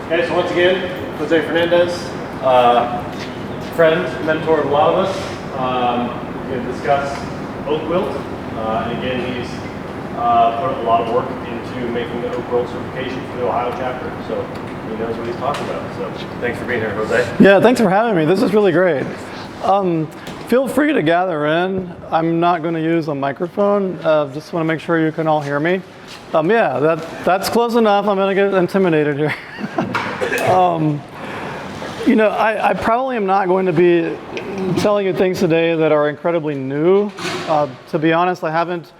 Okay, so once again, José Fernández, friend, mentor of a lot of us. We're going to discuss oak wilt. And again, he's put a lot of work into making the oak wilt certification for the Ohio chapter. So he knows what he's talking about. So thanks for being here, Jose. Yeah, thanks for having me. This is really great. Feel free to gather in. I'm not going to use a microphone. Just want to make sure you can all hear me. Yeah, that's close enough. I'm going to get intimidated here. I probably am not going to be telling you things today that are incredibly new. To be honest, I haven't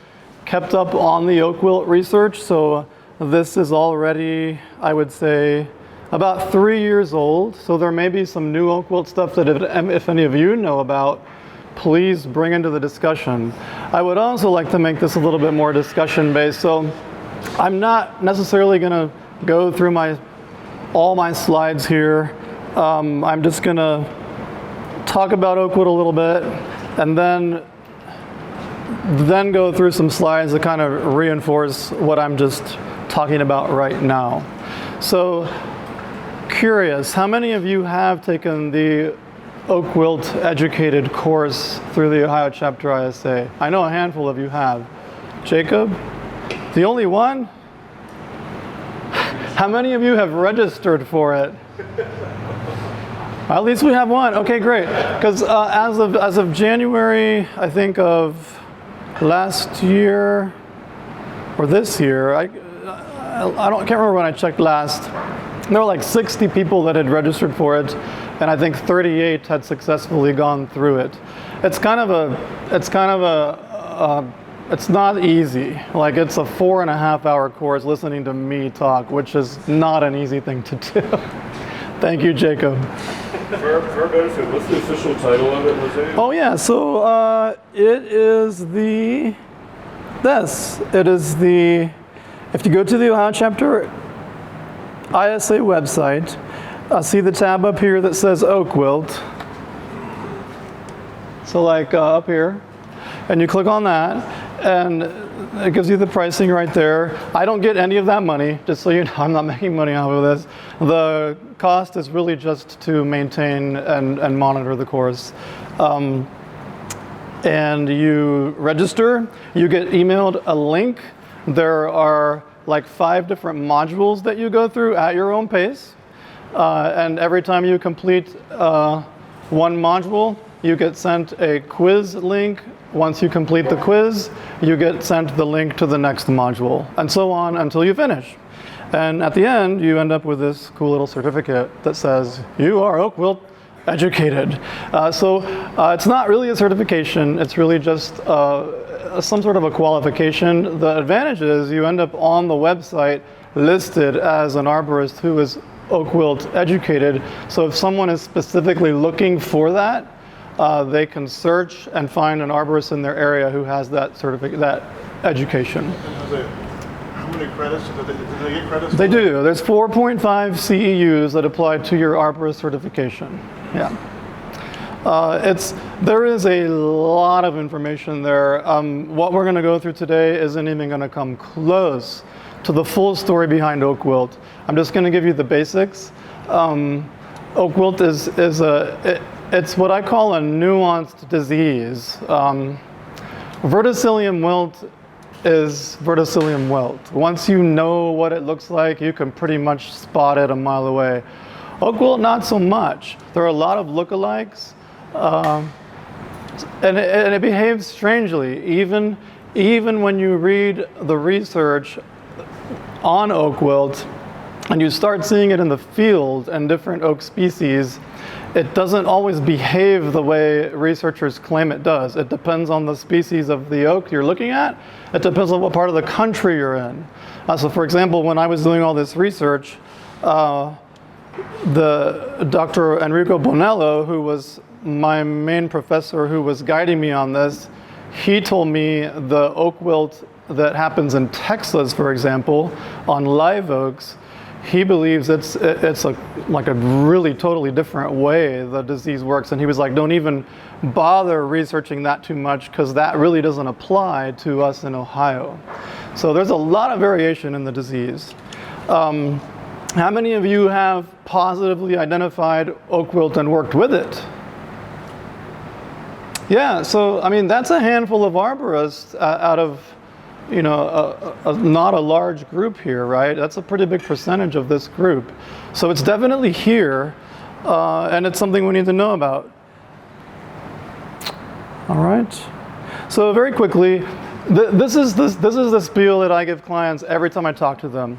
kept up on the oak wilt research, so this is already, I would say, about 3 years old. So there may be some new oak wilt stuff that if any of you know about, please bring into the discussion. I would also like to make this a little bit more discussion based. So I'm not necessarily going to go through all my slides here. I'm just going to talk about oak wilt a little bit and then go through some slides to kind of reinforce what I'm just talking about right now. So curious, how many of you have taken the oak wilt educated course through the Ohio chapter ISA? I know a handful of you have. Jacob? The only one? How many of you have registered for it? At least we have one. Okay, great. Because as of January, I think of last year or this year, I can't remember when I checked last. There were like 60 people that had registered for it, and I think 38 had successfully gone through it. It's not easy. Like, it's a 4.5-hour course listening to me talk, which is not an easy thing to do. Thank you, Jacob. For our benefit, what's the official title of it, Jose? Oh yeah, so it is if you go to the Ohio chapter ISA website, see the tab up here that says oak wilt. So like up here, and you click on that, and it gives you the pricing right there. I don't get any of that money, just so you know. I'm not making money off of this. The cost is really just to maintain and monitor the course. And you register, you get emailed a link. There are like 5 different modules that you go through at your own pace. And every time you complete one module, you get sent a quiz link. Once you complete the quiz, you get sent the link to the next module, and so on until you finish. And at the end, you end up with this cool little certificate that says, you are oak wilt educated. So it's not really a certification, it's really just some sort of a qualification. The advantage is you end up on the website listed as an arborist who is oak wilt educated. So if someone is specifically looking for that, they can search and find an arborist in their area who has that that education. How many credits? Do they get credits? They do. There's 4.5 CEUs that apply to your arborist certification. Yeah. There is a lot of information there. What we're going to go through today isn't even going to come close to the full story behind oak wilt. I'm just going to give you the basics. Oak wilt it's what I call a nuanced disease. Verticillium wilt is verticillium wilt. Once you know what it looks like, you can pretty much spot it a mile away. Oak wilt, not so much. There are a lot of lookalikes, and it behaves strangely. Even when you read the research on oak wilt, and you start seeing it in the field and different oak species, it doesn't always behave the way researchers claim it does. It depends on the species of the oak you're looking at. It depends on what part of the country you're in. So for example, when I was doing all this research, the Dr. Enrico Bonello, who was my main professor who was guiding me on this, he told me the oak wilt that happens in Texas, for example, on live oaks, he believes it's like a really totally different way the disease works, and he was like, don't even bother researching that too much because that really doesn't apply to us in Ohio. So there's a lot of variation in the disease. How many of you have positively identified oak wilt and worked with it? Yeah, so I mean, that's a handful of arborists out of, you know, not a large group here, right? That's a pretty big percentage of this group. So it's definitely here, and it's something we need to know about. All right. So very quickly, this is the spiel that I give clients every time I talk to them.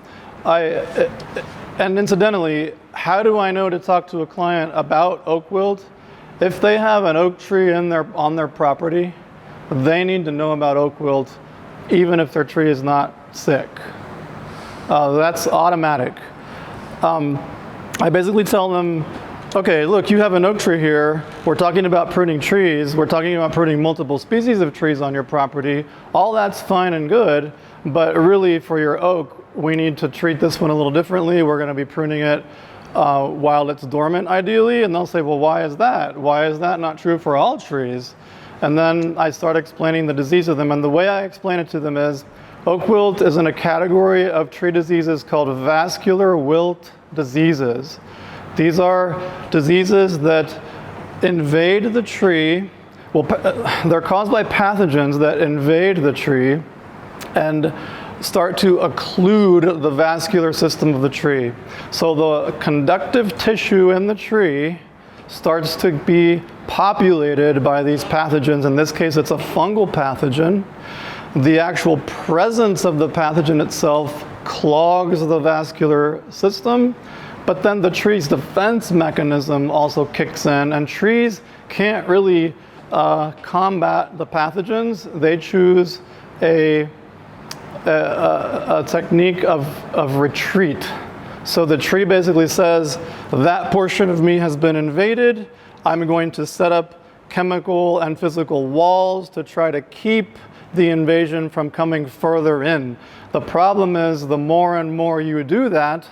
And incidentally, how do I know to talk to a client about oak wilt? If they have an oak tree on their property, they need to know about oak wilt, even if their tree is not sick. That's automatic. I basically tell them, okay, look, you have an oak tree here. We're talking about pruning trees. We're talking about pruning multiple species of trees on your property. All that's fine and good, but really for your oak, we need to treat this one a little differently. We're going to be pruning it while it's dormant, ideally. And they'll say, well, why is that? Why is that not true for all trees? And then I start explaining the disease to them. And the way I explain it to them is, oak wilt is in a category of tree diseases called vascular wilt diseases. These are diseases that invade the tree. Well, they're caused by pathogens that invade the tree and start to occlude the vascular system of the tree. So the conductive tissue in the tree starts to be populated by these pathogens. In this case, it's a fungal pathogen. The actual presence of the pathogen itself clogs the vascular system, but then the tree's defense mechanism also kicks in, and trees can't really combat the pathogens. They choose a technique of retreat. So the tree basically says, that portion of me has been invaded. I'm going to set up chemical and physical walls to try to keep the invasion from coming further in. The problem is, the more and more you do that,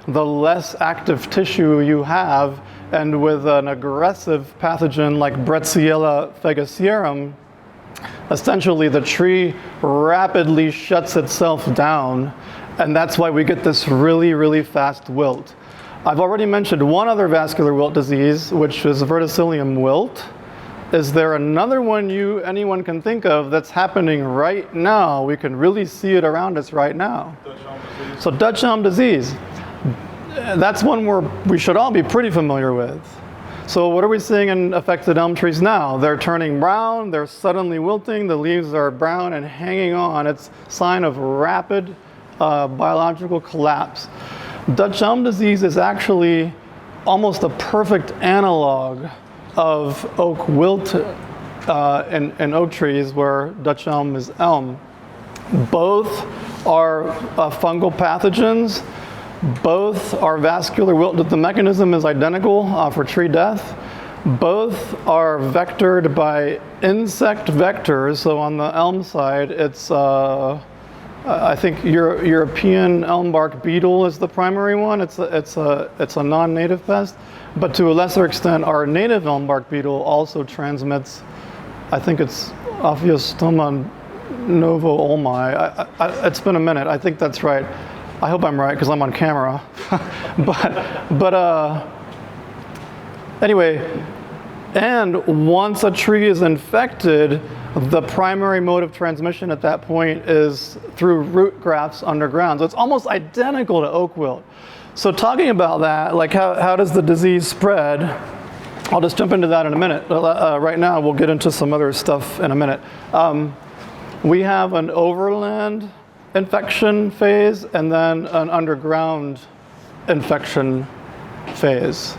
the less active tissue you have, and with an aggressive pathogen like Bretziella fagicearum, essentially the tree rapidly shuts itself down, and that's why we get this really, really fast wilt. I've already mentioned one other vascular wilt disease, which is verticillium wilt. Is there another one anyone can think of that's happening right now? We can really see it around us right now. So Dutch elm disease. That's one we should all be pretty familiar with. So what are we seeing in affected elm trees now? They're turning brown, they're suddenly wilting, the leaves are brown and hanging on. It's a sign of rapid biological collapse. Dutch elm disease is actually almost a perfect analog of oak wilt in oak trees where Dutch elm is elm. Both are fungal pathogens. Both are vascular wilt. The mechanism is identical for tree death. Both are vectored by insect vectors. So on the elm side, it's I think European elm bark beetle is the primary one. It's a non-native pest, but to a lesser extent, our native elm bark beetle also transmits. I think it's Ophiostoma novo olmi. It's been a minute. I think that's right. I hope I'm right because I'm on camera. but anyway, and once a tree is infected, the primary mode of transmission at that point is through root grafts underground. So it's almost identical to oak wilt. So talking about that, like how does the disease spread? I'll just jump into that in a minute. Right now, we'll get into some other stuff in a minute. We have an overland infection phase and then an underground infection phase.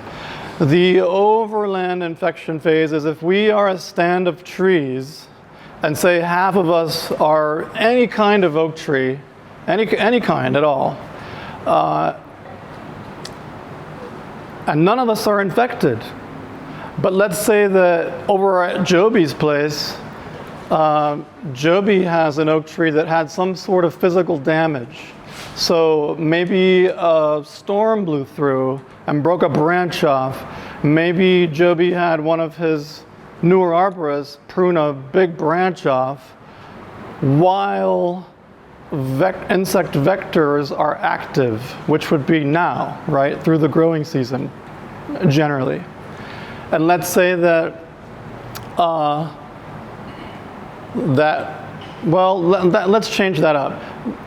The overland infection phase is if we are a stand of trees and say half of us are any kind of oak tree, any kind at all, and none of us are infected. But let's say that over at Joby's place, Joby has an oak tree that had some sort of physical damage. So maybe a storm blew through and broke a branch off. Maybe Joby had one of his newer arborists prune a big branch off while insect vectors are active, which would be now, right, through the growing season, generally. And let's say that, let's change that up.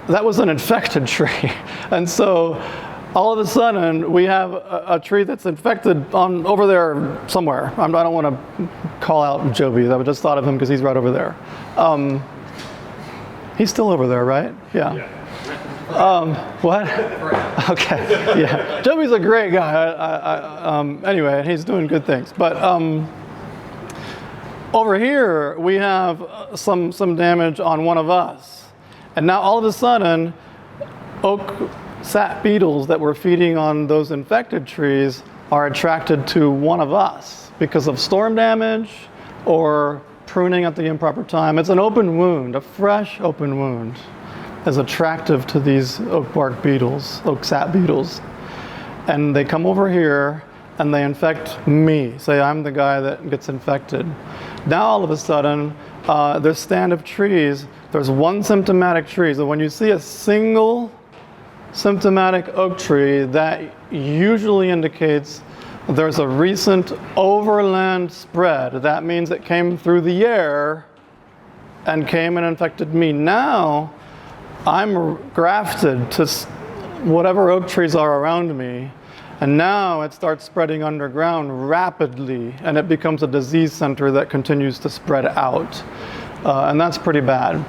That was an infected tree. And so all of a sudden, we have a tree that's infected over there somewhere. I don't want to call out Joby. I just thought of him because he's right over there. He's still over there, right? Yeah. What? Okay. Yeah. Joby's a great guy. Anyway, he's doing good things. But over here, we have some damage on one of us. And now all of a sudden, oak sap beetles that were feeding on those infected trees are attracted to one of us because of storm damage or pruning at the improper time. It's an open wound, a fresh open wound is attractive to these oak bark beetles, oak sap beetles. And they come over here and they infect me. Say I'm the guy that gets infected. Now all of a sudden, there's stand of trees, there's one symptomatic tree. So when you see a single symptomatic oak tree, that usually indicates there's a recent overland spread. That means it came through the air and came and infected me. Now, I'm grafted to whatever oak trees are around me, and now it starts spreading underground rapidly, and it becomes a disease center that continues to spread out. And that's pretty bad.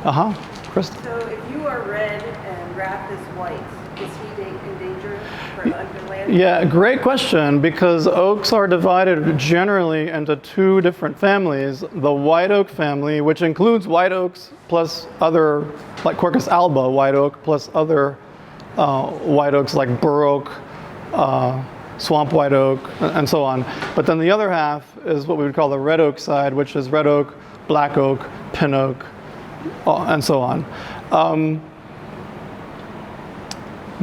Krista? So if you are red and Raph is white, is he in danger for underland? Yeah, great question, because oaks are divided generally into two different families. The white oak family, which includes white oaks plus other, like Quercus alba white oak, plus other white oaks like bur oak, swamp white oak, and so on. But then the other half is what we would call the red oak side, which is red oak, black oak, pin oak, and so on.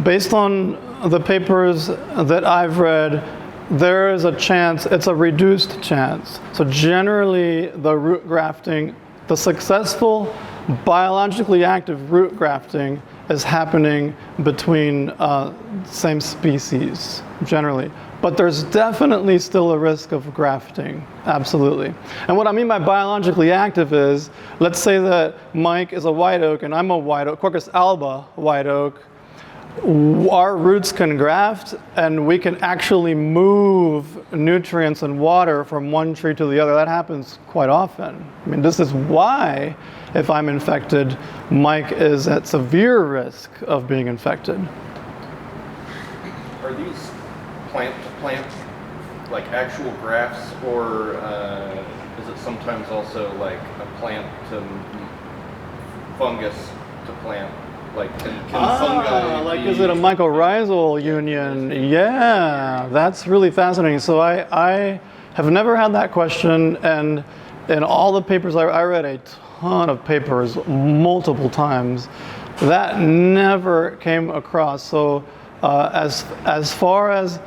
Based on the papers that I've read, there is a chance, it's a reduced chance. So generally the root grafting, the successful biologically active root grafting is happening between same species, generally. But there's definitely still a risk of grafting, absolutely. And what I mean by biologically active is, let's say that Mike is a white oak and I'm a white oak, Quercus alba white oak. Our roots can graft and we can actually move nutrients and water from one tree to the other. That happens quite often. I mean, this is why, if I'm infected, Mike is at severe risk of being infected. Are these plant-to-plant, like actual grafts, or is it sometimes also like a plant to fungus to plant? Like, can fungi like is it a mycorrhizal union? Yeah, that's really fascinating. So I have never had that question, and in all the papers I read a ton of papers multiple times, that never came across. So as far as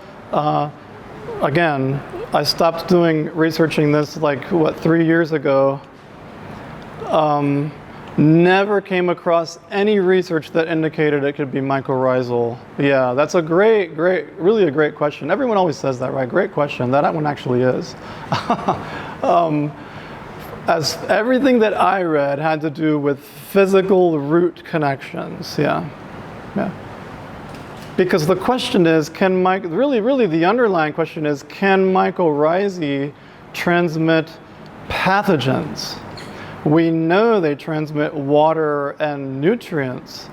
again, I stopped researching this like 3 years ago. Never came across any research that indicated it could be mycorrhizal. Yeah, that's a really a great question. Everyone always says that, right? Great question. That one actually is. As everything that I read had to do with physical root connections. Yeah. Because the question is, really the underlying question is, can mycorrhizae transmit pathogens? We know they transmit water and nutrients.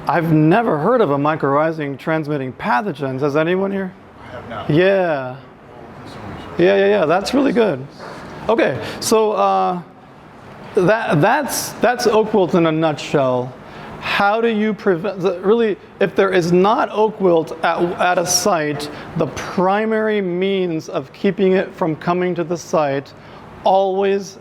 I've never heard of a mycorrhizae transmitting pathogens. Has anyone here? I have not. Yeah. Yeah. That's really good. Okay, so that's oak wilt in a nutshell. How do you prevent, really, if there is not oak wilt at a site, the primary means of keeping it from coming to the site always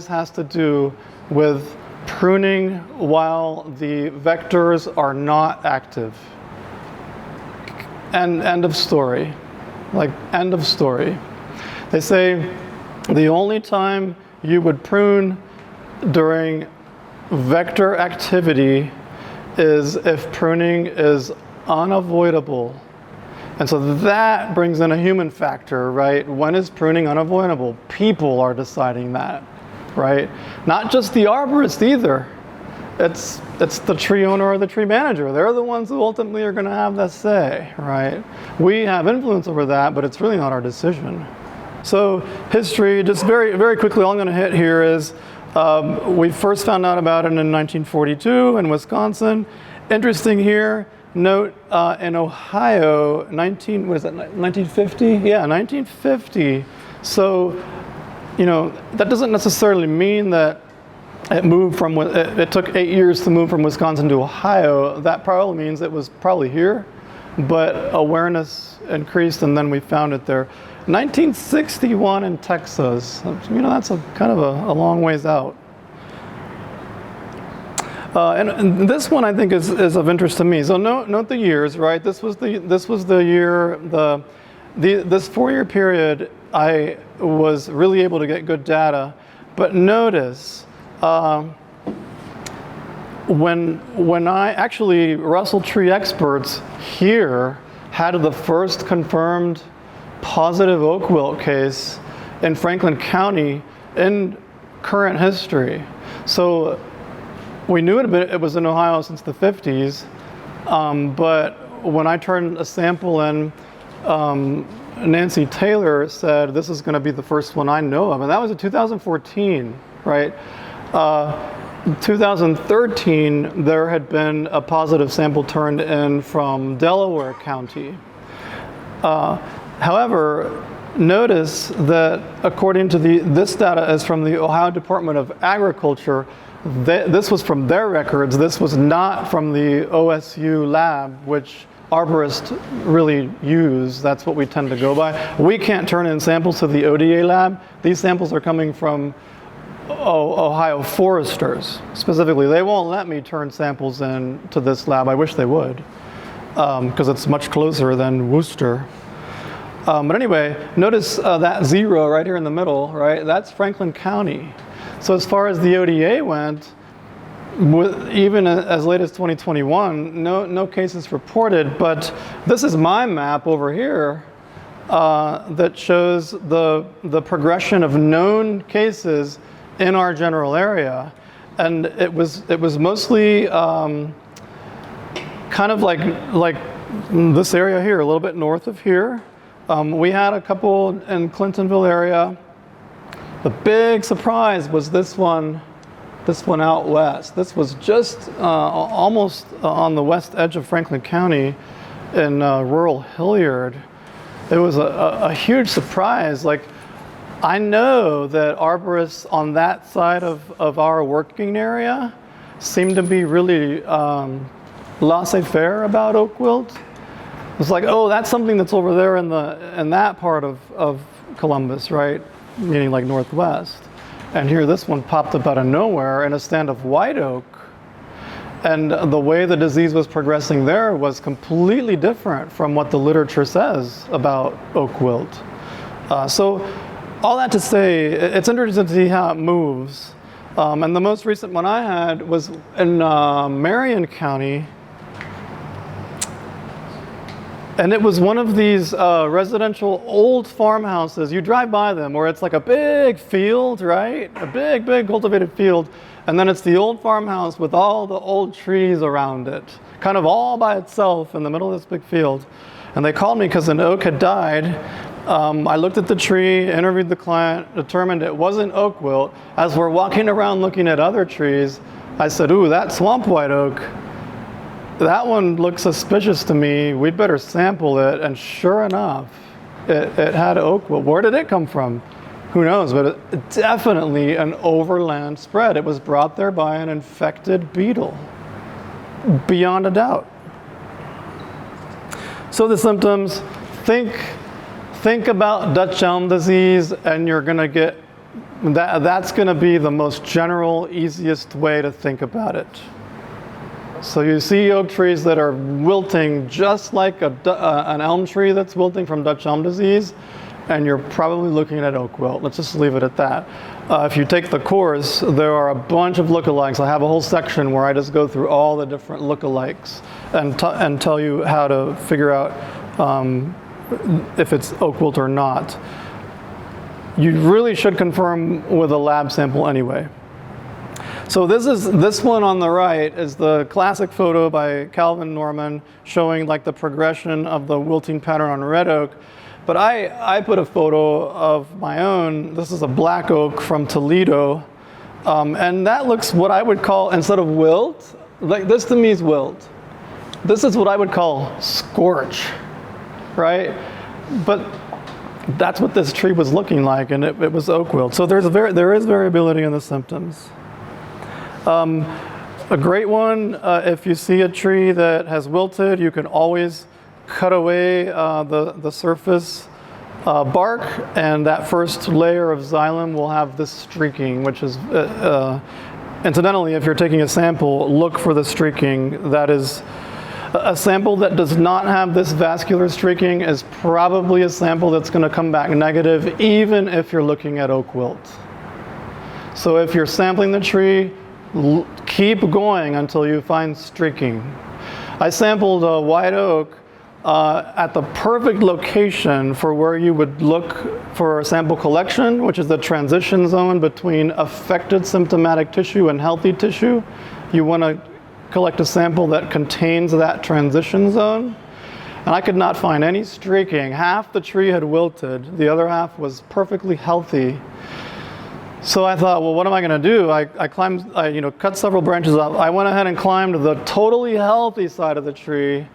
has to do with pruning while the vectors are not active. End of story. Like, end of story. They say the only time you would prune during vector activity is if pruning is unavoidable. And so that brings in a human factor, right? When is pruning unavoidable? People are deciding that, right? Not just the arborist either. It's the tree owner or the tree manager. They're the ones who ultimately are going to have that say, right? We have influence over that, but it's really not our decision. So history, just very, very quickly, all I'm going to hit here is we first found out about it in 1942 in Wisconsin. Interesting here, note in Ohio, 1950? Yeah, 1950. So, you know, that doesn't necessarily mean that it moved from, it took 8 years to move from Wisconsin to Ohio. That probably means it was probably here, but awareness increased and then we found it there. 1961 in Texas. You know, that's kind of a long ways out. And this one I think is of interest to me. So note the years, right? This was the year, this 4-year period I was really able to get good data. But notice when I actually, Russell Tree experts here had the first confirmed positive oak wilt case in Franklin County in current history. So we knew it was in Ohio since the 50s, but when I turned a sample in, Nancy Taylor said this is going to be the first one I know of, and that was in 2014, right? 2013, there had been a positive sample turned in from Delaware County. However, notice that according to this data is from the Ohio Department of Agriculture. This was from their records. This was not from the OSU lab, which arborists really use. That's what we tend to go by. We can't turn in samples to the ODA lab. These samples are coming from Ohio foresters. Specifically, they won't let me turn samples in to this lab. I wish they would, because it's much closer than Worcester. But anyway, notice that 0 right here in the middle, right? That's Franklin County. So as far as the ODA went, even as late as 2021, no cases reported. But this is my map over here that shows the progression of known cases in our general area, and it was mostly kind of like this area here, a little bit north of here. We had a couple in Clintonville area. The big surprise was this one out west. This was just almost on the west edge of Franklin County in rural Hilliard. It was a huge surprise. Like, I know that arborists on that side of our working area seem to be really laissez-faire about oak wilt. It's like, oh, that's something that's over there in that part of Columbus, right? Meaning like northwest. And here this one popped up out of nowhere in a stand of white oak. And the way the disease was progressing there was completely different from what the literature says about oak wilt. So all that to say, it's interesting to see how it moves. And the most recent one I had was in Marion County. And it was one of these residential old farmhouses. You drive by them where it's like a big field, right? A big, big cultivated field. And then it's the old farmhouse with all the old trees around it, kind of all by itself in the middle of this big field. And they called me because an oak had died. I looked at the tree, interviewed the client, determined it wasn't oak wilt. As we're walking around looking at other trees, I said, ooh, that swamp white oak, that one looks suspicious to me. We'd better sample it. And sure enough, it had oak wilt. Where did it come from? Who knows, but it definitely an overland spread. It was brought there by an infected beetle, beyond a doubt. So the symptoms, think about Dutch elm disease, and you're gonna get, that's gonna be the most general, easiest way to think about it. So you see oak trees that are wilting just like an elm tree that's wilting from Dutch elm disease, and you're probably looking at oak wilt. Let's just leave it at that. If you take the course, there are a bunch of lookalikes. I have a whole section where I just go through all the different lookalikes and tell you how to figure out if it's oak wilt or not. You really should confirm with a lab sample anyway. So this one on the right is the classic photo by Calvin Norman showing like the progression of the wilting pattern on red oak. But I put a photo of my own. This is a black oak from Toledo. And that looks what I would call, instead of wilt, like this to me is wilt. This is what I would call scorch, right? But that's what this tree was looking like, and it was oak wilt. So there is variability in the symptoms. A great one, if you see a tree that has wilted, you can always cut away the surface bark, and that first layer of xylem will have this streaking, which is, incidentally, if you're taking a sample, look for the streaking. That is, a sample that does not have this vascular streaking is probably a sample that's going to come back negative, even if you're looking at oak wilt. So if you're sampling the tree, keep going until you find streaking. I sampled a white oak at the perfect location for where you would look for a sample collection, which is the transition zone between affected symptomatic tissue and healthy tissue. You want to collect a sample that contains that transition zone. And I could not find any streaking. Half the tree had wilted, the other half was perfectly healthy. So I thought, well, what am I going to do? I cut several branches off. I went ahead and climbed the totally healthy side of the tree,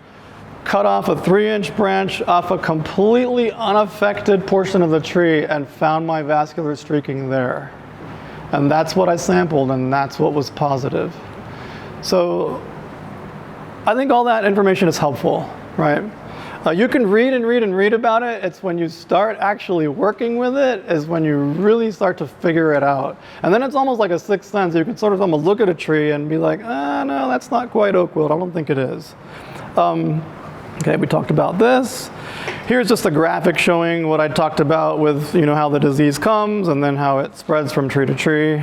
cut off a 3-inch branch off a completely unaffected portion of the tree, and found my vascular streaking there. And that's what I sampled, and that's what was positive. So I think all that information is helpful, right? You can read and read and read about it. It's when you start actually working with it is when you really start to figure it out. And then it's almost like a sixth sense. You can sort of almost look at a tree and be like, no, that's not quite oak wilt. I don't think it is. Okay, we talked about this. Here's just a graphic showing what I talked about with, how the disease comes and then how it spreads from tree to tree.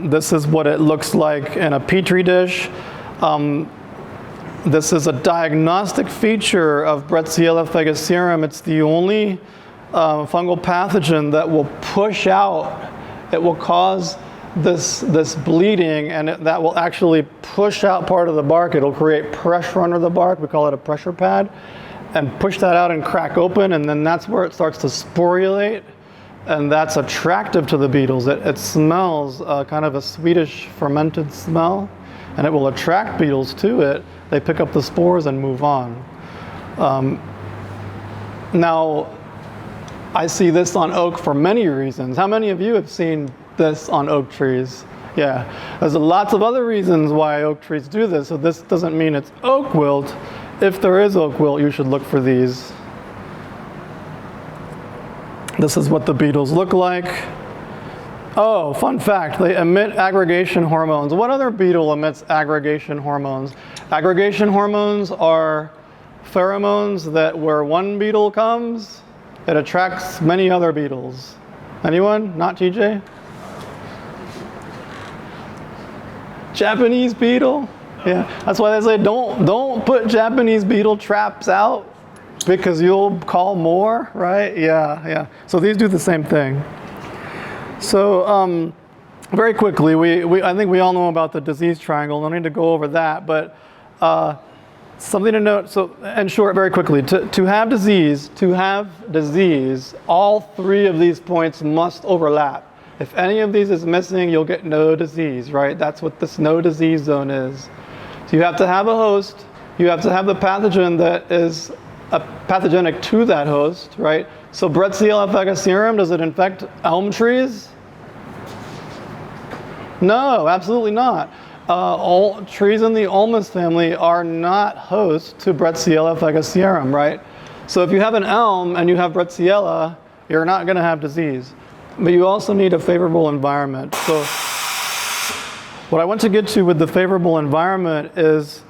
This is what it looks like in a petri dish. This is a diagnostic feature of Bretziella fagocearum. It's the only fungal pathogen that will push out, it will cause this bleeding, and that will actually push out part of the bark. It'll create pressure under the bark. We call it a pressure pad, and push that out and crack open, and then that's where it starts to sporulate, and that's attractive to the beetles. It smells kind of a sweetish fermented smell, and it will attract beetles to it. They pick up the spores and move on. Now, I see this on oak for many reasons. How many of you have seen this on oak trees? Yeah, there's lots of other reasons why oak trees do this, so this doesn't mean it's oak wilt. If there is oak wilt, you should look for these. This is what the beetles look like. Oh, fun fact, they emit aggregation hormones. What other beetle emits aggregation hormones? Aggregation hormones are pheromones that where one beetle comes, it attracts many other beetles. Anyone? Not TJ? Japanese beetle? Yeah, that's why they say don't put Japanese beetle traps out because you'll call more, right? Yeah. So these do the same thing. So very quickly, I think we all know about the disease triangle. No need to go over that, but something to note. So, in short, very quickly, to have disease, all three of these points must overlap. If any of these is missing, you'll get no disease, right? That's what this no disease zone is. So you have to have a host. You have to have the pathogen that is pathogenic to that host, right? So Bretziella fagocearum, does it infect elm trees? No, absolutely not. All trees in the ulmus family are not host to Bretziella fagocearum, right? So if you have an elm and you have Bretziella, you're not going to have disease. But you also need a favorable environment. So What I want to get to with the favorable environment is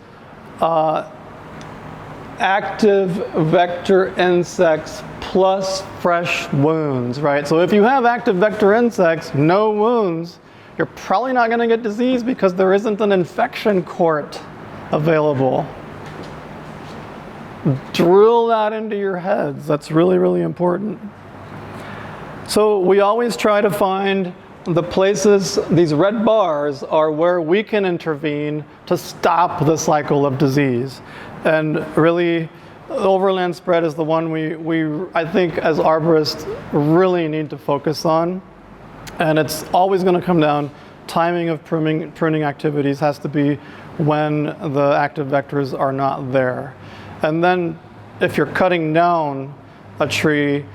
active vector insects plus fresh wounds, right? So if you have active vector insects, no wounds, you're probably not going to get disease because there isn't an infection court available. Drill that into your heads. That's really, really important. So we always try to find the places, these red bars are where we can intervene to stop the cycle of disease. And really, overland spread is the one I think as arborists really need to focus on. And it's always going to come down, timing of pruning activities has to be when the active vectors are not there. And then if you're cutting down a tree,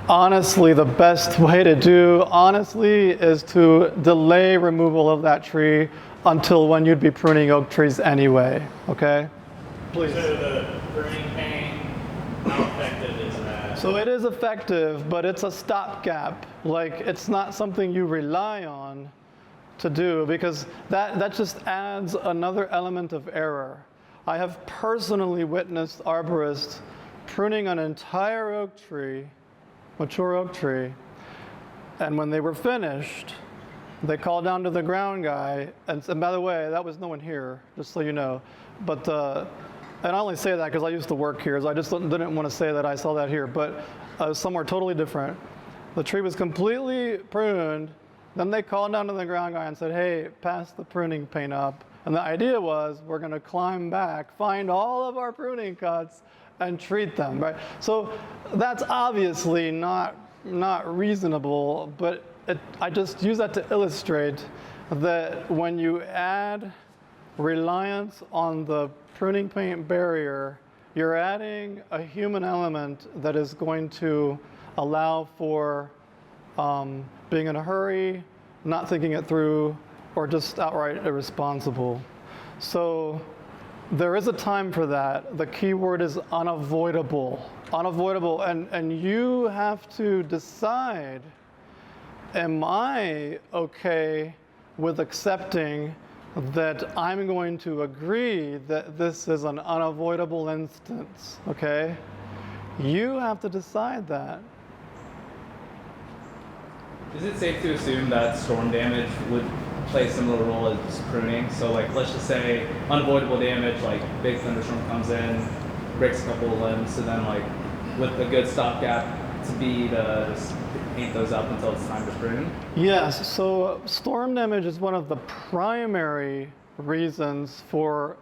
honestly, the best way to do, honestly, is to delay removal of that tree until when you'd be pruning oak trees anyway, okay? Please. So the pruning pain, how effective is that? So it is effective, but it's a stopgap. Like, it's not something you rely on to do because that just adds another element of error. I have personally witnessed arborists pruning an entire oak tree, mature oak tree, and when they were finished, they called down to the ground guy, and by the way, that was no one here, just so you know, but, and I only say that because I used to work here, so I just didn't want to say that I saw that here, but somewhere totally different. The tree was completely pruned, then they called down to the ground guy and said, hey, pass the pruning paint up, and the idea was we're going to climb back, find all of our pruning cuts, and treat them, right? So that's obviously not reasonable, but I just use that to illustrate that when you add reliance on the pruning paint barrier, you're adding a human element that is going to allow for being in a hurry, not thinking it through, or just outright irresponsible. So there is a time for that. The key word is unavoidable. Unavoidable, and you have to decide, am I okay with accepting that I'm going to agree that this is an unavoidable instance, okay? You have to decide that. Is it safe to assume that storm damage would play a similar role as pruning? So like, let's just say unavoidable damage, like big thunderstorm comes in, breaks a couple of limbs, so then like with a good stopgap to be to just paint those up until it's time to prune? Yes, so storm damage is one of the primary reasons for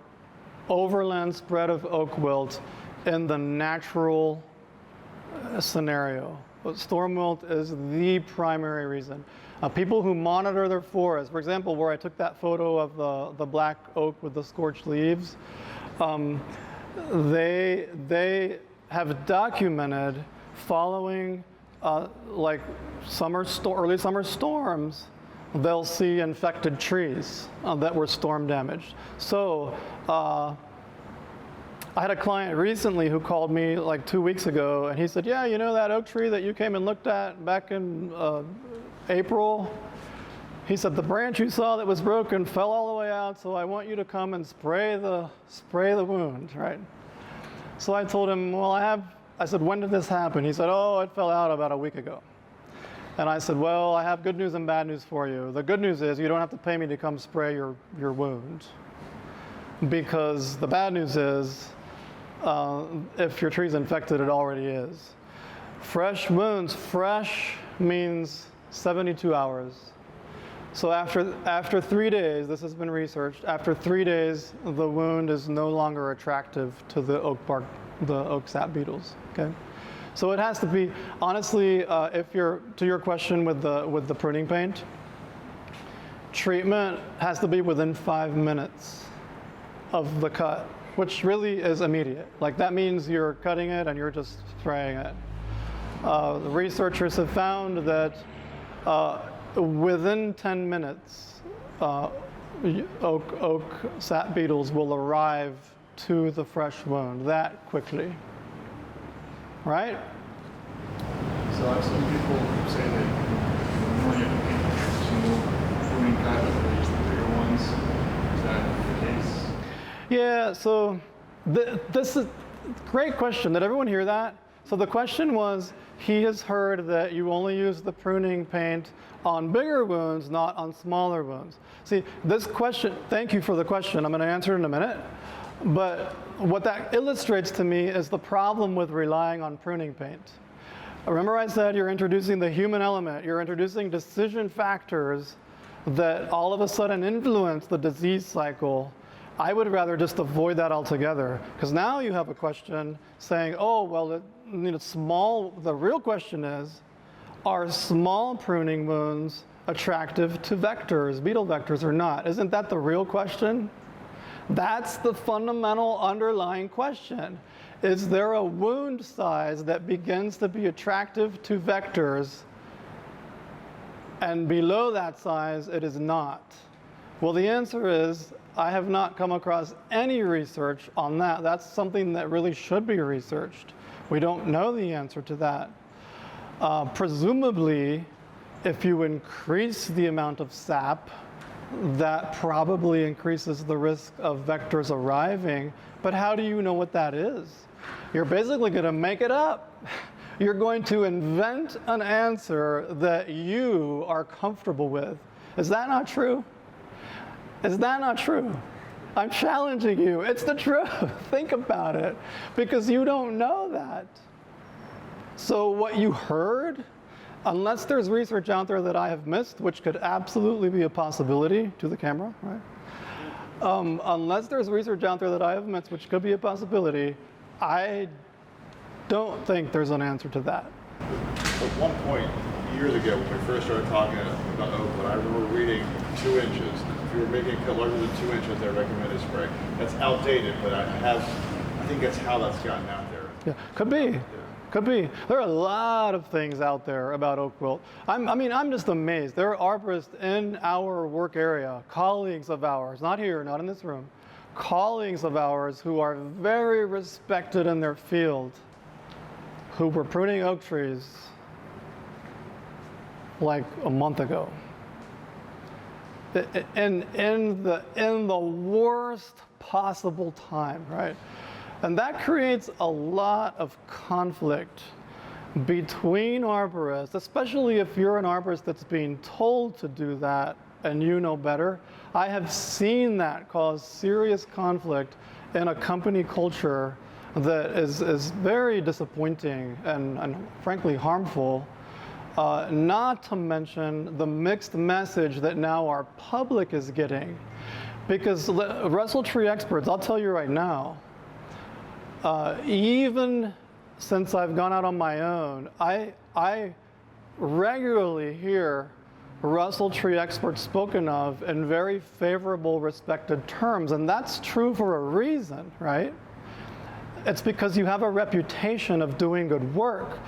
overland spread of oak wilt in the natural scenario. Storm wilt is the primary reason. People who monitor their forests, for example, where I took that photo of the black oak with the scorched leaves, they have documented following like early summer storms, they'll see infected trees that were storm damaged. So I had a client recently who called me like 2 weeks ago, and he said, yeah, you know that oak tree that you came and looked at back in April? He said, the branch you saw that was broken fell all the way out, so I want you to come and spray the wound, right? So I told him, well, I said, when did this happen? He said, oh, it fell out about a week ago. And I said, well, I have good news and bad news for you. The good news is you don't have to pay me to come spray your wound. Because the bad news is, if your tree's infected, it already is. Fresh wounds, fresh means 72 hours. So after 3 days, this has been researched, after 3 days, the wound is no longer attractive to the oak sap beetles, okay? So it has to be, honestly, to your question with the pruning paint, treatment has to be within 5 minutes of the cut, which really is immediate. Like that means you're cutting it and you're just spraying it. The researchers have found that within 10 minutes, oak sap beetles will arrive to the fresh wound that quickly, right? So I've seen people say that when you have to paint a single pruning cut, at least the bigger ones, prunings? Is that the case? Yeah, so this is great question. Did everyone hear that? So the question was, he has heard that you only use the pruning paint on bigger wounds, not on smaller wounds. See, this question, thank you for the question. I'm going to answer it in a minute. But what that illustrates to me is the problem with relying on pruning paint. Remember I said you're introducing the human element. You're introducing decision factors that all of a sudden influence the disease cycle. I would rather just avoid that altogether, because now you have a question saying, oh, well, the real question is, are small pruning wounds attractive to vectors, beetle vectors, or not? Isn't that the real question? That's the fundamental underlying question. Is there a wound size that begins to be attractive to vectors, and below that size it is not? Well, the answer is, I have not come across any research on that. That's something that really should be researched. We don't know the answer to that. Presumably, if you increase the amount of sap, that probably increases the risk of vectors arriving. But how do you know what that is? You're basically going to make it up. You're going to invent an answer that you are comfortable with. Is that not true? Is that not true? I'm challenging you. It's the truth. Think about it. Because you don't know that. So what you heard, unless there's research out there that I have missed, which could absolutely be a possibility, to the camera, right? Unless there's research out there that I have missed, which could be a possibility, I don't think there's an answer to that. At one point, years ago, when we first started talking about Oakwood, I remember reading 2 inches. If you were making a cut larger than 2 inches, they recommended spray. That's outdated, but I think that's how that's gotten out there. Yeah, could be. Yeah. Could be. There are a lot of things out there about oak wilt. I'm just amazed. There are arborists in our work area, colleagues of ours, not here, not in this room, colleagues of ours who are very respected in their field, who were pruning oak trees like a month ago. In the worst possible time, right? And that creates a lot of conflict between arborists, especially if you're an arborist that's being told to do that and you know better. I have seen that cause serious conflict in a company culture that is very disappointing and frankly harmful. Not to mention the mixed message that now our public is getting. Because Russell tree experts, I'll tell you right now, even since I've gone out on my own, I regularly hear Russell tree experts spoken of in very favorable, respected terms, and that's true for a reason, right? It's because you have a reputation of doing good work,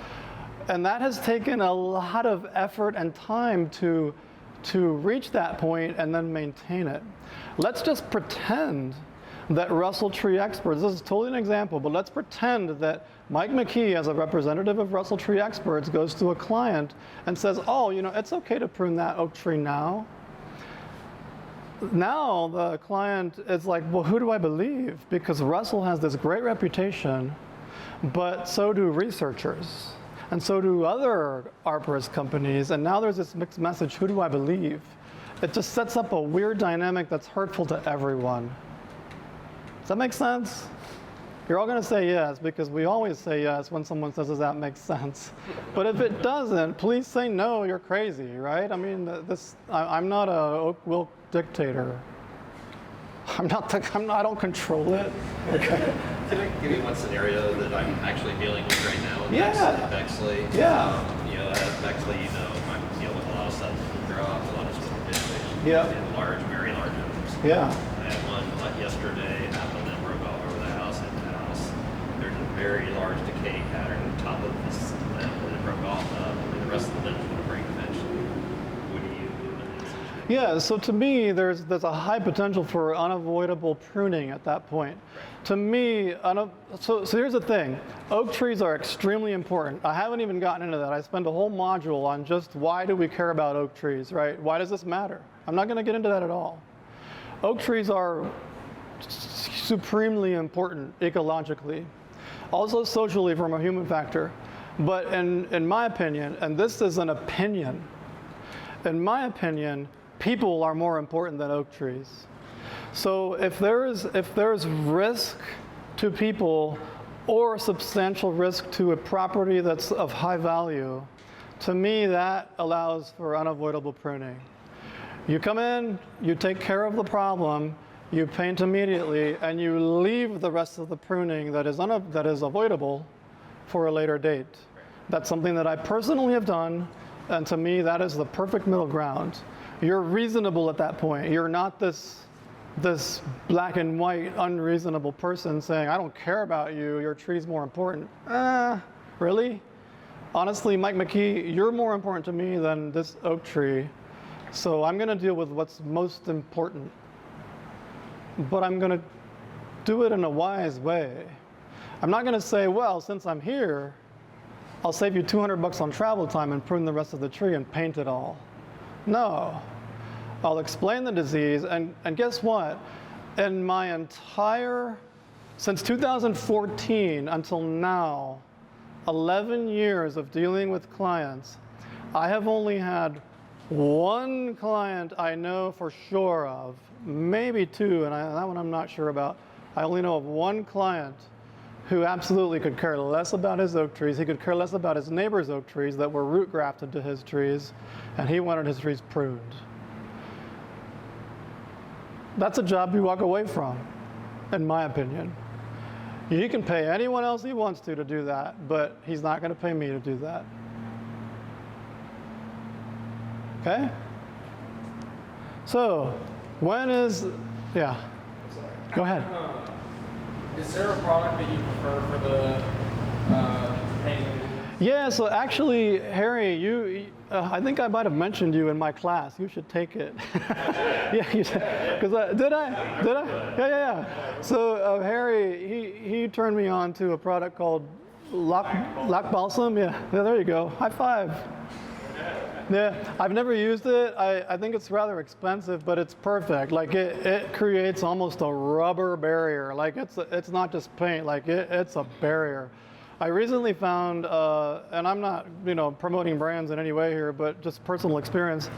and that has taken a lot of effort and time to reach that point and then maintain it. Let's just pretend that Russell tree experts, this is totally an example, but let's pretend that Mike McKee, as a representative of Russell tree experts, goes to a client and says, oh, it's okay to prune that oak tree now. Now the client is like, well, who do I believe? Because Russell has this great reputation, but so do researchers, and so do other arborist companies, and now there's this mixed message, who do I believe? It just sets up a weird dynamic that's hurtful to everyone. Does that make sense? You're all going to say yes, because we always say yes when someone says, does that make sense? But if it doesn't, please say no, you're crazy, right? I mean, I'm not a oak wilt dictator. I don't control it. Okay. Can I give you one scenario that I'm actually dealing with right now in Bexley? Yeah. At Bexley, I'm dealing with a lot of stuff that grow off, a lot of sort of vegetation. Yeah. In large, very large numbers. Yeah. I had one like yesterday, half of them broke all over the house, and the house, there's a very large decay pattern on top of this limb, and it broke off, and the rest of the limb's going to break eventually. What do you do in that situation? Yeah, so to me, there's a high potential for unavoidable pruning at that point. To me, so here's the thing. Oak trees are extremely important. I haven't even gotten into that. I spent a whole module on just why do we care about oak trees, right? Why does this matter? I'm not going to get into that at all. Oak trees are supremely important ecologically, also socially from a human factor. But in my opinion, and this is an opinion, in my opinion, people are more important than oak trees. So if there's risk to people or substantial risk to a property that's of high value, to me that allows for unavoidable pruning. You come in, you take care of the problem, you paint immediately, and you leave the rest of the pruning that is avoidable for a later date. That's something that I personally have done, and to me that is the perfect middle ground. You're reasonable at that point. You're not this black and white unreasonable person saying, I don't care about you, your tree's more important. Really? Honestly, Mike McKee, you're more important to me than this oak tree, so I'm gonna deal with what's most important. But I'm gonna do it in a wise way. I'm not gonna say, well, since I'm here, I'll save you $200 on travel time and prune the rest of the tree and paint it all. No. I'll explain the disease, and guess what? In my since 2014 until now, 11 years of dealing with clients, I have only had one client I know for sure of, maybe two, and that one I'm not sure about. I only know of one client who absolutely could care less about his oak trees. He could care less about his neighbor's oak trees that were root grafted to his trees, and he wanted his trees pruned. That's a job you walk away from, in my opinion. He can pay anyone else he wants to do that, but he's not going to pay me to do that. Okay? So, yeah. Go ahead. Is there a product that you prefer for the painting? Yeah, so actually, Harry, I think I might have mentioned you in my class. You should take it. Yeah, because did I? Yeah. So Harry, he turned me on to a product called Lock Balsam. Yeah, there you go. High five. Yeah, I've never used it. I think it's rather expensive, but it's perfect. Like it creates almost a rubber barrier. Like it's not just paint. Like it's a barrier. I recently found, and I'm not promoting brands in any way here, but just personal experience.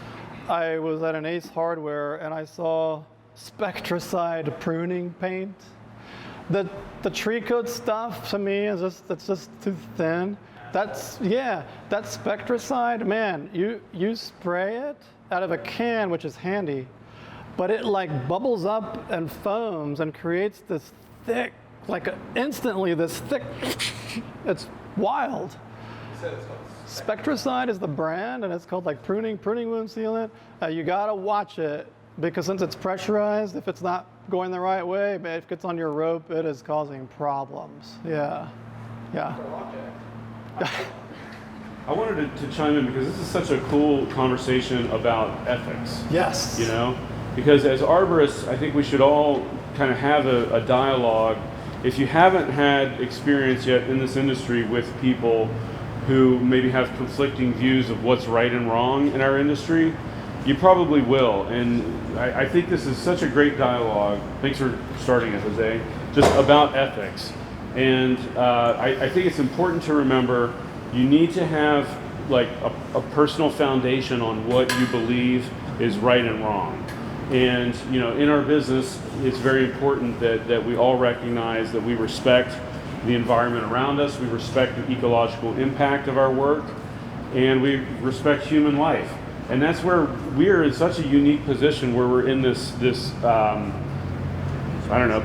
I was at an Ace Hardware and I saw Spectracide pruning paint. The tree coat stuff to me is just too thin. That Spectracide, man, you spray it out of a can, which is handy, but it like bubbles up and foams and creates this thick, instantly this thick, it's wild. You said it's called Spectracide is the brand, and it's called like pruning wound sealant. You gotta watch it, because since it's pressurized, if it's not going the right way, if it gets on your rope, it is causing problems. Yeah. I wanted to chime in because this is such a cool conversation about ethics. Yes. Because as arborists, I think we should all kind of have a dialogue. If you haven't had experience yet in this industry with people who maybe have conflicting views of what's right and wrong in our industry, you probably will. And I think this is such a great dialogue. Thanks for starting it, Jose. Just about ethics. And I think it's important to remember you need to have like a personal foundation on what you believe is right and wrong. And in our business, it's very important that we all recognize that we respect the environment around us, we respect the ecological impact of our work, and we respect human life. And that's where we are in such a unique position where we're in this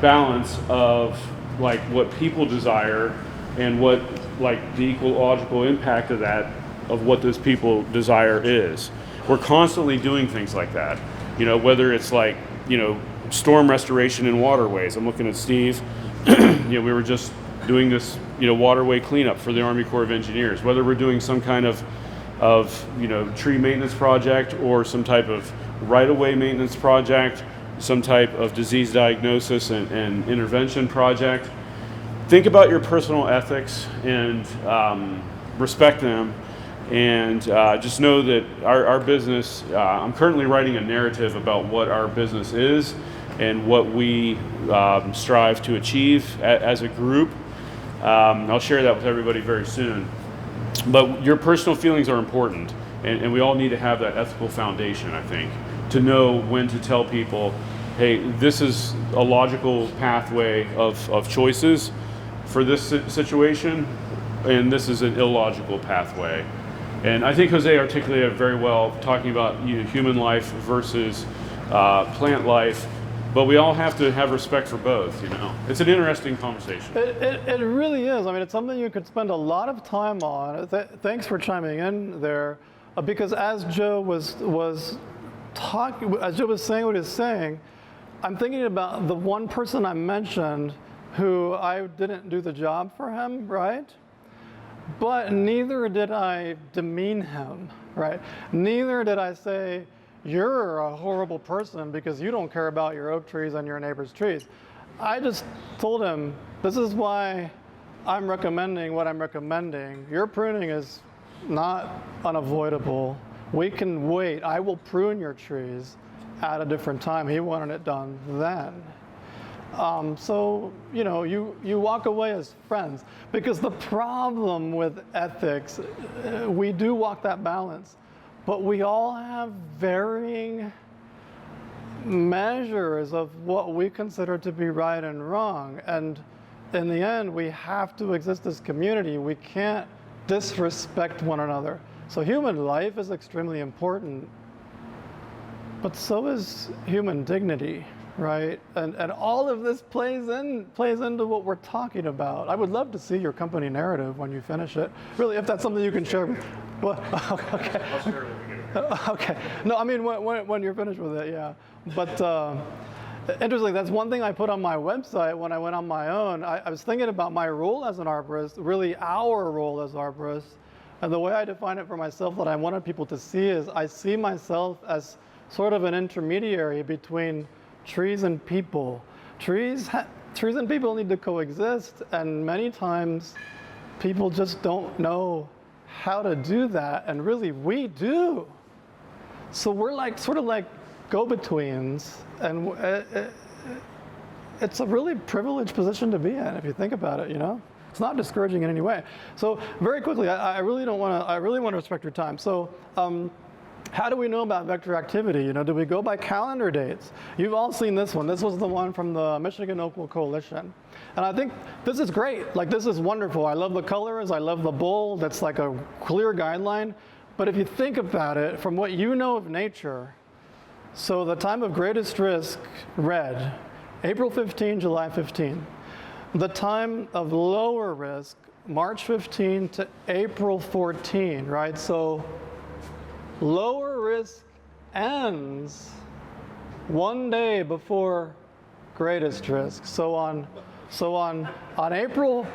balance of like what people desire and what like the ecological impact of what those people desire is. We're constantly doing things like that, whether it's like storm restoration in waterways. I'm looking at Steve. We were just doing this waterway cleanup for the Army Corps of Engineers. Whether we're doing some kind of tree maintenance project or some type of right-of-way maintenance project, some type of disease diagnosis and intervention project. Think about your personal ethics and respect them, and just know that our business, I'm currently writing a narrative about what our business is, and what we strive to achieve as a group. I'll share that with everybody very soon. But your personal feelings are important, and we all need to have that ethical foundation, I think, to know when to tell people, hey, this is a logical pathway of choices for this situation, and this is an illogical pathway. And I think Jose articulated it very well, talking about human life versus plant life. But we all have to have respect for both, It's an interesting conversation. It really is. I mean, it's something you could spend a lot of time on. Thanks for chiming in there, because as Joe was saying what he's saying, I'm thinking about the one person I mentioned who I didn't do the job for him, right? But neither did I demean him, right? Neither did I say, you're a horrible person because you don't care about your oak trees and your neighbor's trees. I just told him, this is why I'm recommending what I'm recommending. Your pruning is not unavoidable. We can wait. I will prune your trees at a different time. He wanted it done then. So, you walk away as friends, because the problem with ethics, we do walk that balance. But we all have varying measures of what we consider to be right and wrong. And in the end, we have to exist as community. We can't disrespect one another. So human life is extremely important, but so is human dignity, right? And all of this plays into what we're talking about. I would love to see your company narrative when you finish it. Really, if that's something you can share. Well, okay. I'll share it when we get it. Okay. No, I mean when you're finished with it, yeah. But interestingly, that's one thing I put on my website when I went on my own. I was thinking about my role as an arborist, really our role as arborists, and the way I define it for myself that I wanted people to see is I see myself as sort of an intermediary between trees and people. Trees and people need to coexist, and many times people just don't know how to do that, and really we do. So we're sort of like go-betweens, and it's a really privileged position to be in if you think about it, It's not discouraging in any way. So very quickly, I really want to respect your time. So how do we know about vector activity? Do we go by calendar dates? You've all seen this one. This was the one from the Michigan Oak Wool Coalition. And I think this is great. This is wonderful. I love the colors. I love the bull. That's like a clear guideline. But if you think about it, from what you know of nature, so the time of greatest risk, red, April 15, July 15. The time of lower risk, March 15 to April 14, right? So lower risk ends one day before greatest risk. So on April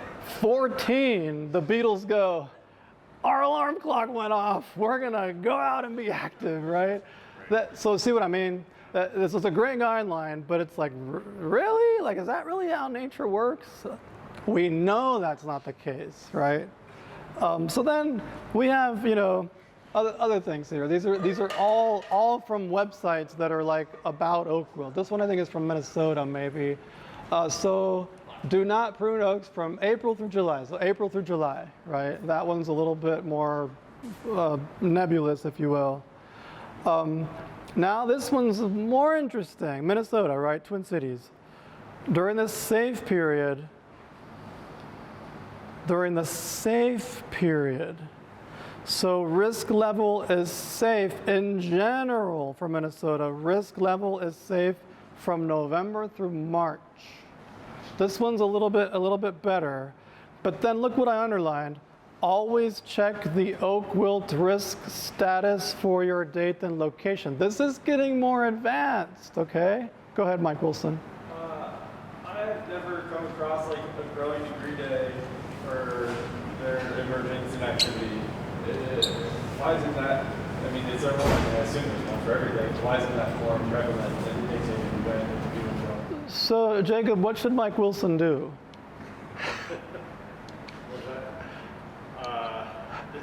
14, the beetles go, our alarm clock went off. We're gonna go out and be active, right? So see what I mean? This is a great guideline, but it's like, really? Is that really how nature works? We know that's not the case, right? So then we have, other things here. These are all from websites that are about oak wilt. This one I think is from Minnesota, maybe. So do not prune oaks from April through July. So April through July, right? That one's a little bit more nebulous, if you will. Now this one's more interesting. Minnesota, right? Twin Cities. During the safe period, so risk level is safe in general for Minnesota. Risk level is safe from November through March. This one's a little bit better. But then look what I underlined. Always check the oak wilt risk status for your date and location. This is getting more advanced, okay? Go ahead, Mike Wilson. I've never come across a growing degree day for their emergence and activity. Why isn't that? I mean, is there one? I assume there's one for everything. Why isn't that more prevalent than dictating when people grow? So, Jacob, what should Mike Wilson do?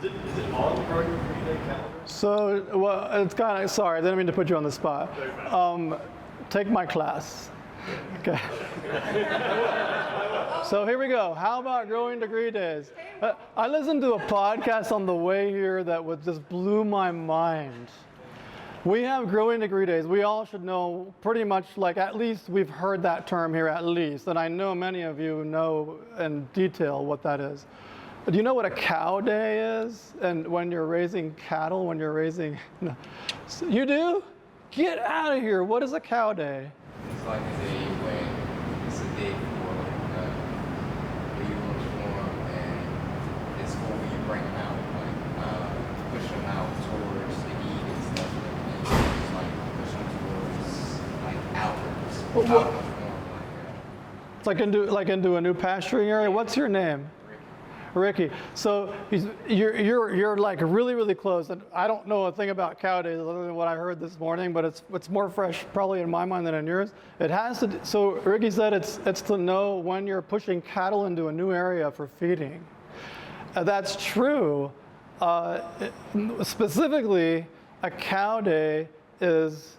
Is it all the growing degree day calendar? So, well, it's kind of, sorry, I didn't mean to put you on the spot. take my class. Okay. So here we go. How about growing degree days? I listened to a podcast on the way here that just blew my mind. We have growing degree days. We all should know pretty much, like, at least we've heard that term here at least, and I know many of you know in detail what that is. Do you know what a cow day is? And when you're raising cattle, when you're raising, no. You do? Get out of here. What is a cow day? It's like a day when it's a day for the uniform, and it's for when you bring them out, like push them out towards the heat and stuff, and just like push them towards like outwards. Out of the form, It's like into a new pasturing area. What's your name? Ricky. So you're like really, really close. And I don't know a thing about cow days other than what I heard this morning, but it's more fresh probably in my mind than in yours. It has to. So Ricky said it's to know when you're pushing cattle into a new area for feeding. That's true. Specifically, a cow day is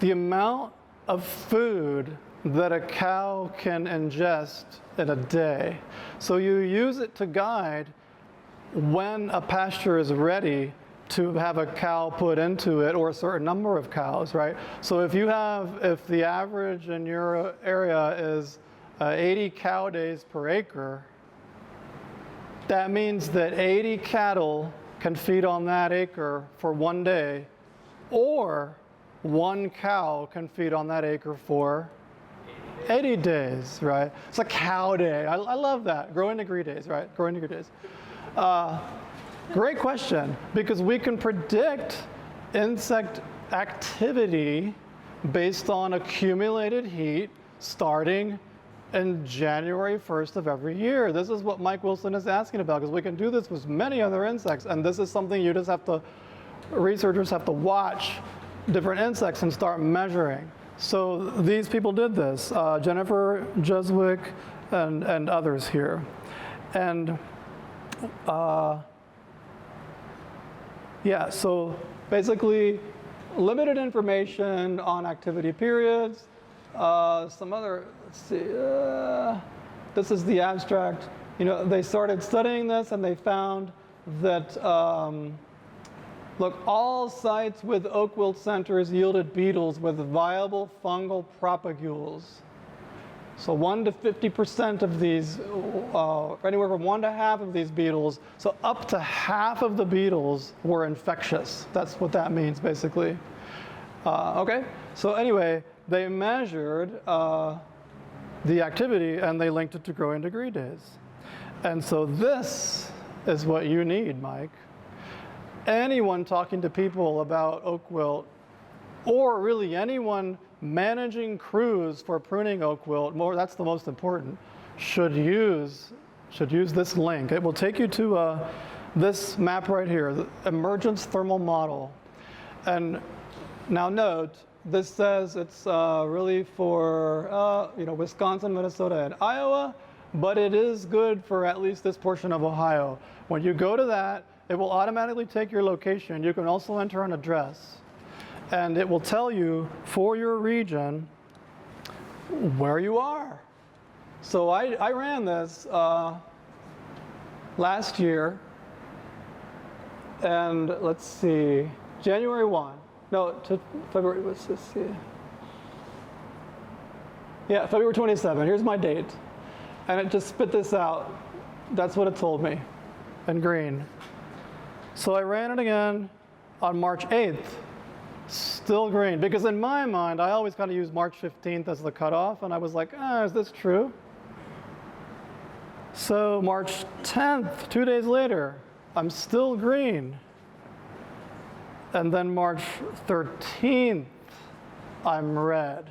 the amount of food that a cow can ingest in a day. So you use it to guide when a pasture is ready to have a cow put into it, or a certain number of cows, right? So if the average in your area is 80 cow days per acre, that means that 80 cattle can feed on that acre for one day, or one cow can feed on that acre for 80 days, right? It's a cow day. I love that. Growing degree days, right? Growing degree days. Great question, because we can predict insect activity based on accumulated heat starting in January 1st of every year. This is what Mike Wilson is asking about, because we can do this with many other insects, and this is something researchers have to watch different insects and start measuring. So these people did this, Jennifer Jeswick and others here. And yeah, so basically limited information on activity periods. Some other, let's see, this is the abstract. They started studying this and they found that, look, all sites with oak wilt centers yielded beetles with viable fungal propagules. So 1 to 50% of these, anywhere from 1 to half of these beetles, so up to half of the beetles were infectious. That's what that means, basically. Okay, so anyway, they measured the activity and they linked it to growing degree days. And so this is what you need, Mike. Anyone talking to people about oak wilt, or really anyone managing crews for pruning oak wilt, that's the most important, should use this link. It will take you to this map right here, the emergence thermal model. And now note, this says it's really for Wisconsin, Minnesota, and Iowa, but it is good for at least this portion of Ohio. When you go to that, it will automatically take your location. You can also enter an address, and it will tell you for your region where you are. So I ran this last year, and let's see, January 1. No, to February, what's this here? Yeah, February 27, here's my date. And it just spit this out. That's what it told me in green. So I ran it again on March 8th, still green. Because in my mind, I always kind of use March 15th as the cutoff, and I was like, is this true? So March 10th, 2 days later, I'm still green. And then March 13th, I'm red.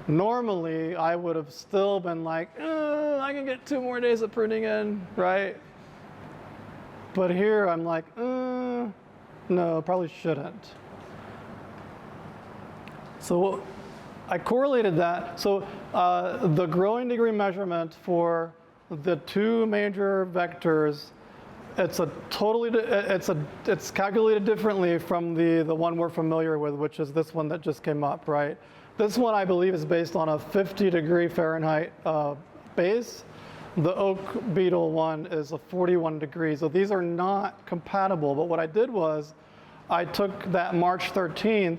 Normally, I would have still been like, I can get 2 more days of pruning in, right? But here I'm like, no, probably shouldn't. So I correlated that. So the growing degree measurement for the 2 major vectors It's a totally, it's calculated differently from the one we're familiar with, which is this one that just came up, right? This one I believe is based on a 50-degree Fahrenheit base. The oak beetle one is a 41 degrees. So these are not compatible, but what I did was I took that March 13th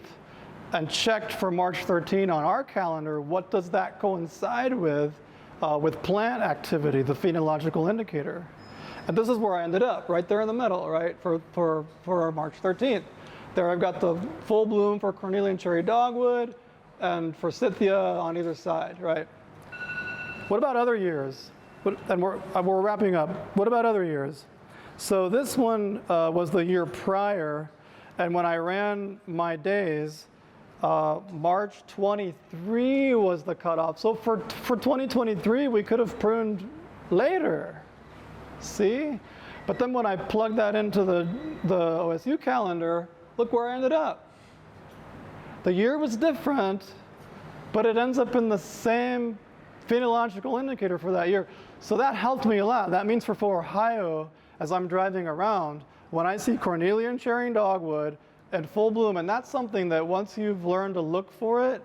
and checked for March 13 on our calendar, what does that coincide with plant activity, the phenological indicator. And this is where I ended up, right there in the middle, right, for March 13th. There I've got the full bloom for cornelian cherry dogwood and forsythia on either side, right? What about other years? And we're wrapping up. What about other years? So this one was the year prior, and when I ran my days, March 23 was the cutoff. So for 2023, we could have pruned later. See? But then when I plugged that into the OSU calendar, look where I ended up. The year was different, but it ends up in the same phenological indicator for that year. So that helped me a lot. That means for Ohio, as I'm driving around, when I see cornelian cherry dogwood and full bloom, and that's something that once you've learned to look for it,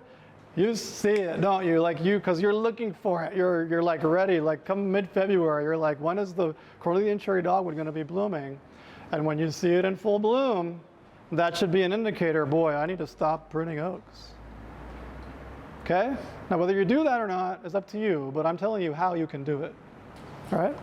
you see it, don't you? Like because you're looking for it. You're like ready. Like come mid-February, you're like, when is the cornelian cherry dogwood going to be blooming? And when you see it in full bloom, that should be an indicator. Boy, I need to stop pruning oaks. Okay? Now, whether you do that or not is up to you, but I'm telling you how you can do it. All right?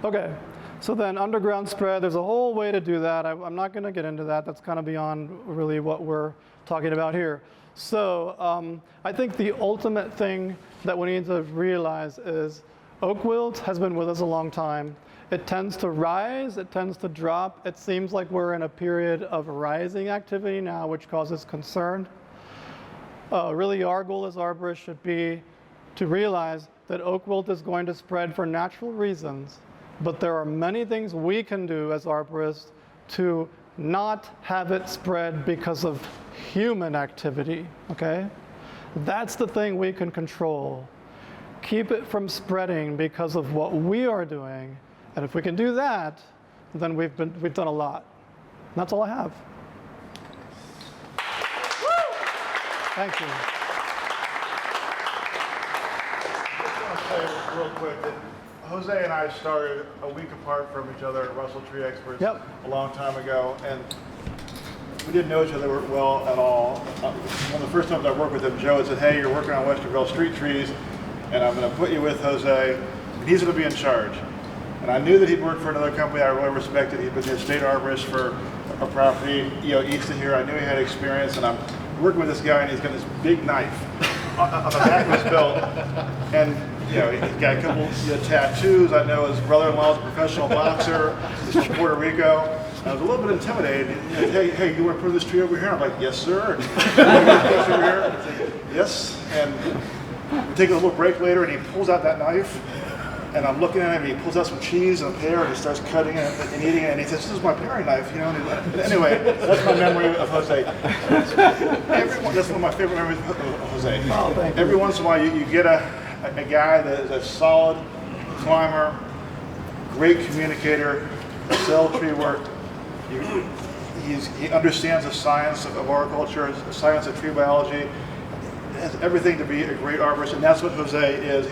Okay. So then underground spread, there's a whole way to do that. I'm not going to get into that. That's kind of beyond really what we're talking about here. So I think the ultimate thing that we need to realize is oak wilt has been with us a long time. It tends to rise, it tends to drop. It seems like we're in a period of rising activity now, which causes concern. Really, our goal as arborists should be to realize that oak wilt is going to spread for natural reasons, but there are many things we can do as arborists to not have it spread because of human activity, okay? That's the thing we can control. Keep it from spreading because of what we are doing, and if we can do that, then we've done a lot. And that's all I have. Thank you. I just want to say real quick that Jose and I started a week apart from each other at Russell Tree Experts a long time ago, and we didn't know each other well at all. One of the first times I worked with him, Joe had said, hey, you're working on Westerville street trees, and I'm going to put you with Jose, and he's going to be in charge. And I knew that he'd worked for another company I really respected. He'd been the state arborist for a property east of here. I knew he had experience, and I'm working with this guy, and he's got this big knife on the back of his belt, and he's got a couple tattoos. I know his brother-in-law is a professional boxer. He's from Puerto Rico. I was a little bit intimidated. Hey, you want to prune this tree over here? I'm like, yes, sir. And over here? Yes. And we take a little break later, and he pulls out that knife, and I'm looking at him, and he pulls out some cheese and a pear, and he starts cutting it and eating it, and he says, this is my paring knife, And anyway, that's my memory of Jose. That's one of my favorite memories of Jose. Oh, thank you. Every once in a while, you get a guy that is a solid climber, great communicator, sell tree work. He understands the science of arboriculture, the science of tree biology. Has everything to be a great arborist, and that's what Jose is.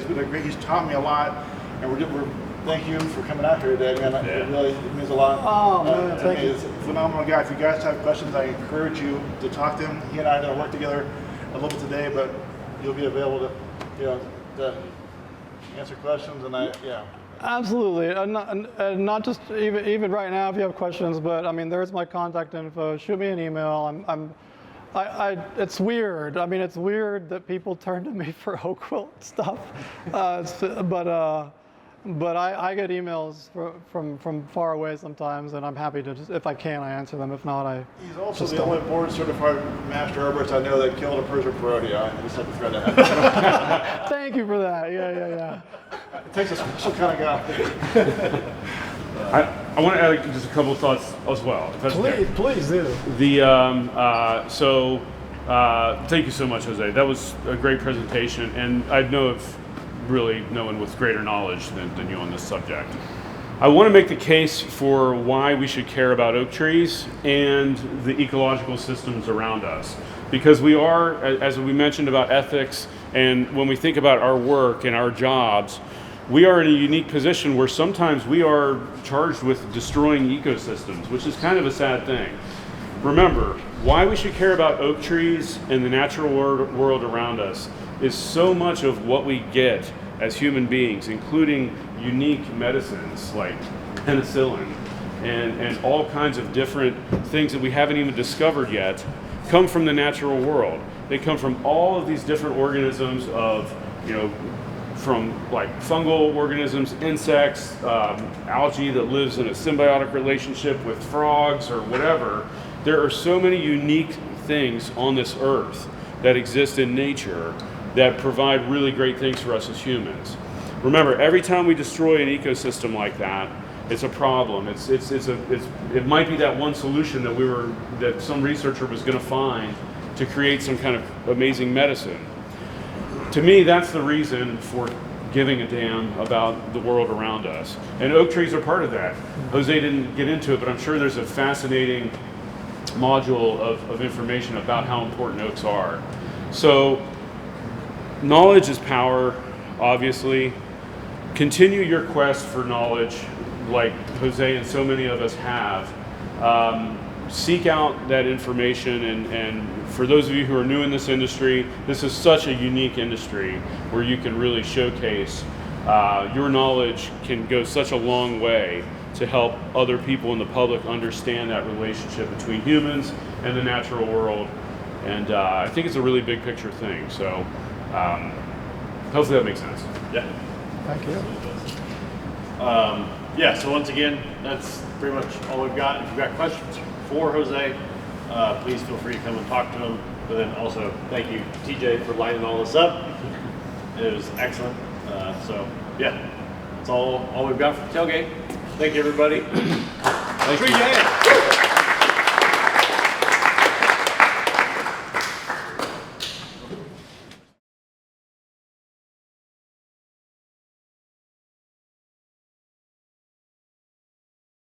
He's taught me a lot, and we're thank you for coming out here today, man. It means a lot. Oh, man, thank you. He's a phenomenal guy. If you guys have questions, I encourage you to talk to him. He and I are going to work together a little bit today, but you'll be available to answer questions, and Absolutely, and not just even right now if you have questions, but I mean, there's my contact info. Shoot me an email. It's weird. I mean, it's weird that people turn to me for oak wilt stuff, but I get emails from far away sometimes, and I'm happy to if I can, I answer them. If not, I. He's also the only board-certified master arborist I know that killed a Persian parodian. I just have to throw that out. Thank you for that. Yeah. It takes a special kind of guy. I want to add just a couple of thoughts as well. Please do. Thank you so much, Jose. That was a great presentation, and I know of really no one with greater knowledge than you on this subject. I want to make the case for why we should care about oak trees and the ecological systems around us. Because we are, as we mentioned about ethics, and when we think about our work and our jobs, we are in a unique position where sometimes we are charged with destroying ecosystems, which is kind of a sad thing. Remember, why we should care about oak trees and the natural world around us is so much of what we get as human beings, including unique medicines like penicillin and all kinds of different things that we haven't even discovered yet, come from the natural world. They come from all of these different organisms of, from like fungal organisms, insects, algae that lives in a symbiotic relationship with frogs or whatever. There are so many unique things on this earth that exist in nature that provide really great things for us as humans. Remember, every time we destroy an ecosystem like that, it's a problem. It might be that one solution that some researcher was going to find to create some kind of amazing medicine. To me, that's the reason for giving a damn about the world around us. And oak trees are part of that. Jose didn't get into it, but I'm sure there's a fascinating module of information about how important oaks are. So, knowledge is power, obviously. Continue your quest for knowledge like Jose and so many of us have. Seek out that information, and for those of you who are new in this industry, this is such a unique industry where you can really showcase your knowledge can go such a long way to help other people in the public understand that relationship between humans and the natural world. And I think it's a really big picture thing. So hopefully that makes sense. Yeah. Thank you. Yeah, so once again, that's pretty much all we've got. If you've got questions for Jose, please feel free to come and talk to him. But then also, thank you, TJ, for lining all this up. It was excellent. So, yeah, that's all we've got for the tailgate. Thank you, everybody. Thank you.